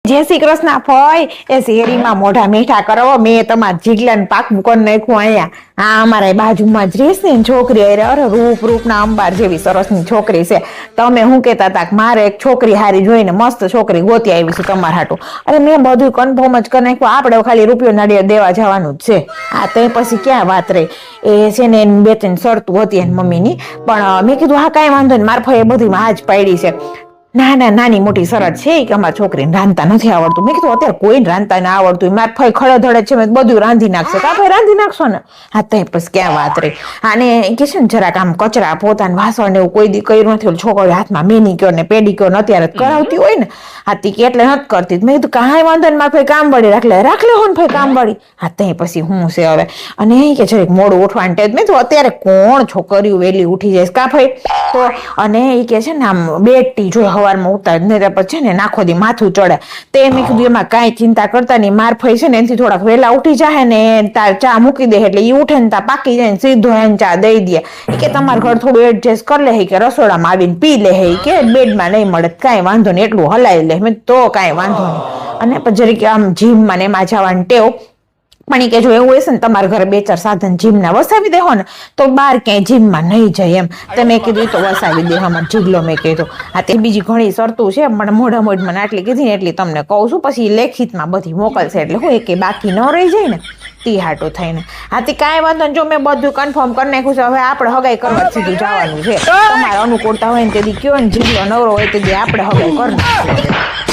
જય શ્રી કૃષ્ણ ફોય એ શેરીમાં મોઢા મીઠા કરો મેં તમારા જીગલાને પાકું કરી નાખ્યું અહીંયા આ અમારા બાજુમાં જ રહેશે ને છોકરી અરે રૂપના અંબાર જેવી સરસની છોકરી છે તમે શું કહેતા હતા કે મારે એક છોકરી હારી જોઈને મસ્ત છોકરી ગોતી આવી છે તમારા હાટું અરે મેં બધું કન્ફર્મ જ કરી નાખ્યું આપણે ખાલી રૂપિયો નાળિયેર દેવા જવાનું જ છે આ તે પછી ક્યાં વાત રહી એ છે ને બે ત્રણ શરતું હતી એની મમ્મીની પણ મેં કીધું હા કાંઈ વાંધો નહીં મારા ભાઈએ બધી હાજ પાડી છે નાની મોટી શરત છે કે અમારા છોકરીને રાંધતા નથી આવડતું મેં કીધું અત્યારે કોઈને રાંધતા ના આવડતું મારા ભાઈ ખડે છે મેં બધું રાંધી નાખશે કા ભાઈ રાંધી નાખશો ને હા તો પછી ક્યાં વાત રહી અને કે છે ને જરાક આમ કચરા પોતાના વાસણ ને એવું કોઈ દી કર્યું નથી છોકરી હાથમાં મેનિક્યોર ને પેડિક્યોર ને અત્યારે કરાવતી હોય ને હા તી એટલે નથી કરતી મેં કીધું કાંઈ વાંધો ને મારા ભાઈ કામ વાળી રાખલે હો ને ભાઈ કામ વાળી હા તે પછી હું છે હવે અને કે જરીક મોડું ઉઠવાનું ટેજ મેં તો અત્યારે કોણ છોકરીઓ વહેલી ઉઠી જાય કા ભાઈ તો અને એ કે છે ને આમ બેટી જોઈ સવારમાં ઉતાર ને પછી છે ને નાખો દી માથું ચડે તે મેં કીધું એમાં કાંઈ ચિંતા કરતા નહીં માર ફઈ છે ને એનાથી થોડાક વહેલા ઉઠી જાય ને તાર ચા મૂકી દે એટલે એ ઉઠે ને તા પાકી જાય ને સીધો એને ચા દઈ દે કે તમારે ઘર થોડું એડજસ્ટ કરી લે કે રસોડામાં આવીને પી લે કે બેડમાં નહીં મળે કાંઈ વાંધો નહીં એટલું હલાવી લે મેં તો કાંઈ વાંધો નહીં અને પછી જરીક આમ જીમમાં ને એમાં જવાનું ટેવ પણ કે જો એવું હશે ને તમારા ઘરે બે ચાર સાધન જીમના વસાવી દેહો ને તો બહાર ક્યાંય જીમમાં નહીં જાય એમ તમે કીધું તો વસાવી દે અમારે જીગલો મેં કીધું હા તે બીજી ઘણી શરતું છે પણ મોઢા મોઢમાં આટલી કીધી ને એટલી તમને કહું છું પછી લેખિતમાં બધી મોકલશે એટલે હું કે બાકી ન રહી જાય ને તી હાટું થઈને હાથી કાંઈ વાંધો જો મેં બધું કન્ફર્મ કરી નાખ્યું છે હવે આપણે હગાઈ કરવા સીધું જવાનું છે તમારે અનુકૂળતા હોય ને તેથી કયો ને જીગલો નવરો હોય તેથી આપણે હગાઈ કરી નાખીએ